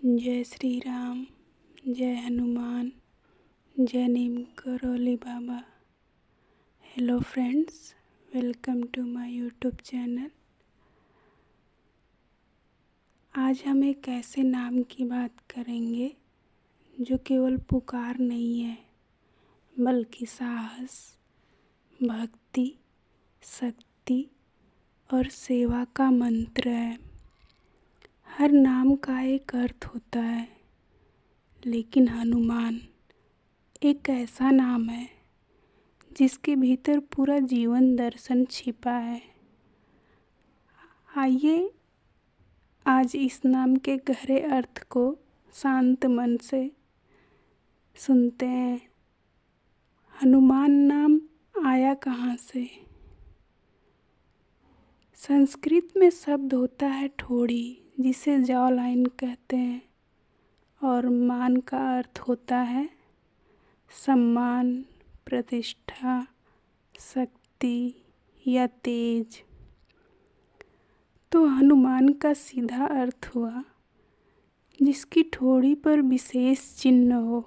जय श्री राम। जय हनुमान। जय Neem Karoli Baba. Hello friends, welcome to my YouTube channel. आज हम एक ऐसे नाम की बात करेंगे जो केवल पुकार नहीं है, बल्कि साहस, भक्ति, शक्ति और सेवा का मंत्र है। हर नाम का एक अर्थ होता है, लेकिन हनुमान एक ऐसा नाम है जिसके भीतर पूरा जीवन दर्शन छिपा है। आइए आज इस नाम के गहरे अर्थ को शांत मन से सुनते हैं। हनुमान नाम आया कहाँ से? संस्कृत में शब्द होता है ठोड़ी, जिसे जॉ लाइन कहते हैं, और मान का अर्थ होता है सम्मान, प्रतिष्ठा, शक्ति या तेज। तो हनुमान का सीधा अर्थ हुआ जिसकी ठोड़ी पर विशेष चिन्ह हो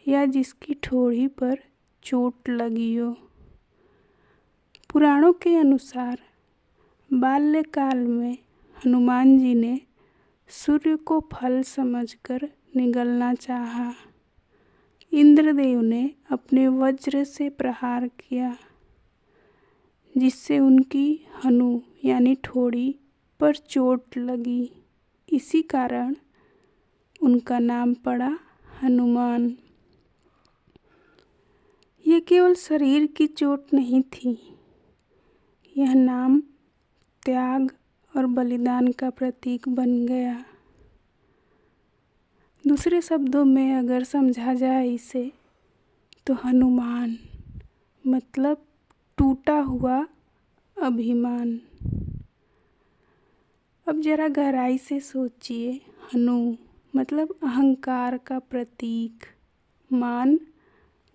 या जिसकी ठोड़ी पर चोट लगी हो। पुराणों के अनुसार बाल्यकाल में हनुमान जी ने सूर्य को फल समझकर निगलना चाहा। इंद्रदेव ने अपने वज्र से प्रहार किया, जिससे उनकी हनु यानी ठोड़ी पर चोट लगी। इसी कारण उनका नाम पड़ा हनुमान। यह केवल शरीर की चोट नहीं थी, यह नाम त्याग और बलिदान का प्रतीक बन गया। दूसरे शब्दों में अगर समझा जाए इसे, तो हनुमान मतलब टूटा हुआ अभिमान। अब जरा गहराई से सोचिए। हनु मतलब अहंकार का प्रतीक, मान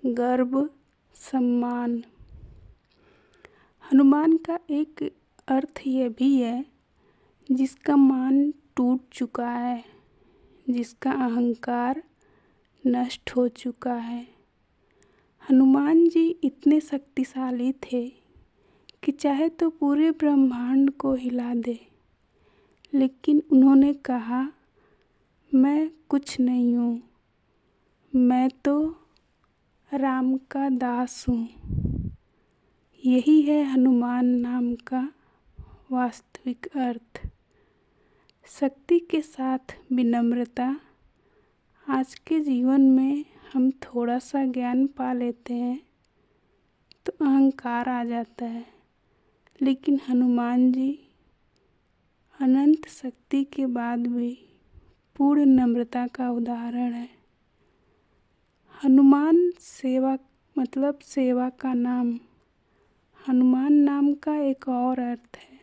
गर्व, सम्मान। हनुमान का एक अर्थ यह भी है जिसका मान टूट चुका है, जिसका अहंकार नष्ट हो चुका है। हनुमान जी इतने शक्तिशाली थे कि चाहे तो पूरे ब्रह्मांड को हिला दे, लेकिन उन्होंने कहा, मैं कुछ नहीं हूँ, मैं तो राम का दास हूँ। यही है हनुमान नाम का वास्तविक अर्थ। शक्ति के साथ विनम्रता। आज के जीवन में हम थोड़ा सा ज्ञान पा लेते हैं तो अहंकार आ जाता है, लेकिन हनुमान जी अनंत शक्ति के बाद भी पूर्ण नम्रता का उदाहरण है। हनुमान सेवा मतलब सेवा का नाम। हनुमान नाम का एक और अर्थ है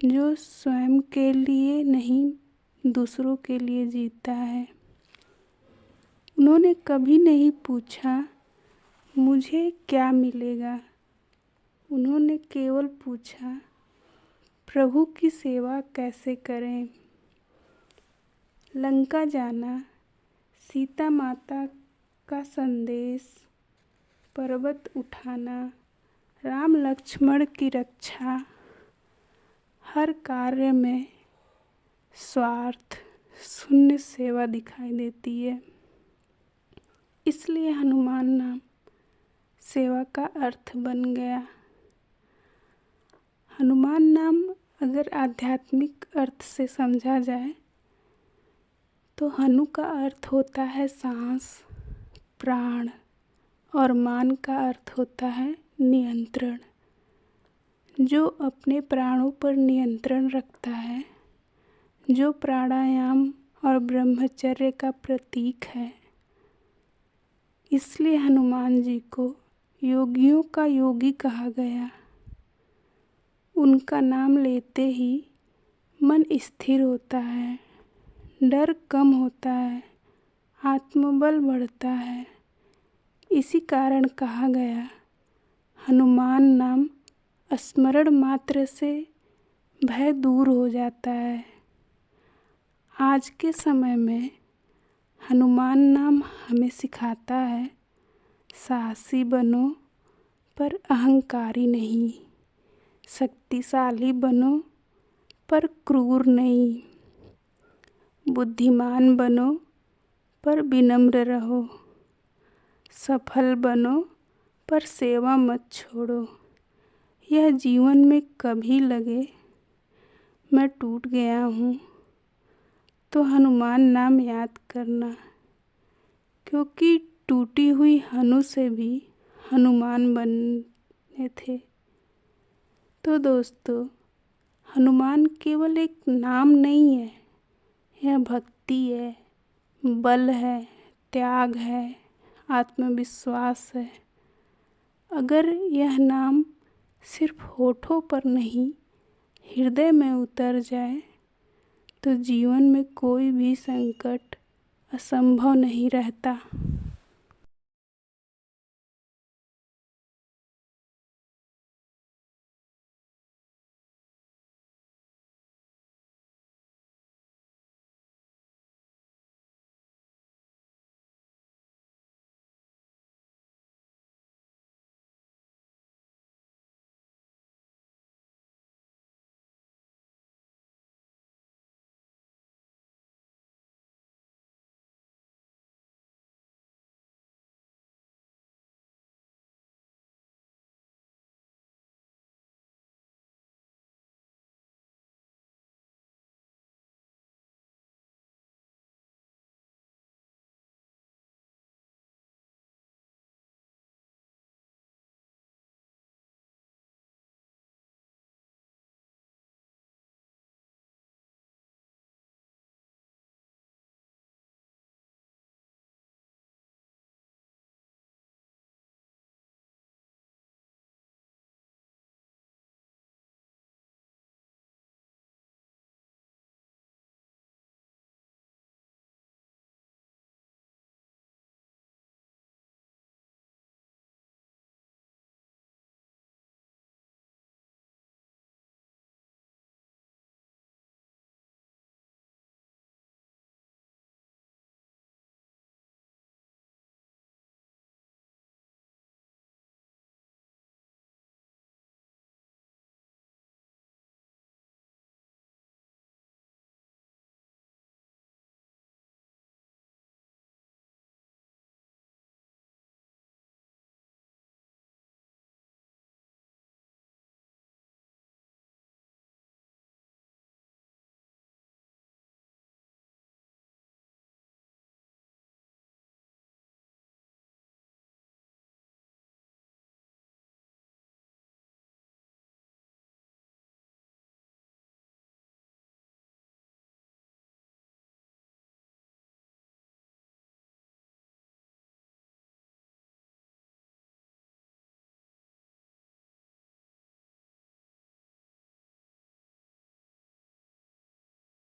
जो स्वयं के लिए नहीं, दूसरों के लिए जीता है। उन्होंने कभी नहीं पूछा मुझे क्या मिलेगा, उन्होंने केवल पूछा प्रभु की सेवा कैसे करें। लंका जाना, सीता माता का संदेश, पर्वत उठाना, राम लक्ष्मण की रक्षा, हर कार्य में स्वार्थ शून्य सेवा दिखाई देती है। इसलिए हनुमान नाम सेवा का अर्थ बन गया। हनुमान नाम अगर आध्यात्मिक अर्थ से समझा जाए तो हनु का अर्थ होता है सांस, प्राण, और मान का अर्थ होता है नियंत्रण। जो अपने प्राणों पर नियंत्रण रखता है, जो प्राणायाम और ब्रह्मचर्य का प्रतीक है। इसलिए हनुमान जी को योगियों का योगी कहा गया। उनका नाम लेते ही मन स्थिर होता है, डर कम होता है, आत्मबल बढ़ता है। इसी कारण कहा गया, हनुमान नाम स्मरण मात्र से भय दूर हो जाता है। आज के समय में हनुमान नाम हमें सिखाता है, साहसी बनो पर अहंकारी नहीं, शक्तिशाली बनो पर क्रूर नहीं, बुद्धिमान बनो पर विनम्र रहो, सफल बनो पर सेवा मत छोड़ो। यह जीवन में कभी लगे मैं टूट गया हूँ तो हनुमान नाम याद करना, क्योंकि टूटी हुई हनु से भी हनुमान बने थे। तो दोस्तों, हनुमान केवल एक नाम नहीं है, यह भक्ति है, बल है, त्याग है, आत्मविश्वास है। अगर यह नाम सिर्फ होठों पर नहीं, हृदय में उतर जाए तो जीवन में कोई भी संकट असंभव नहीं रहता।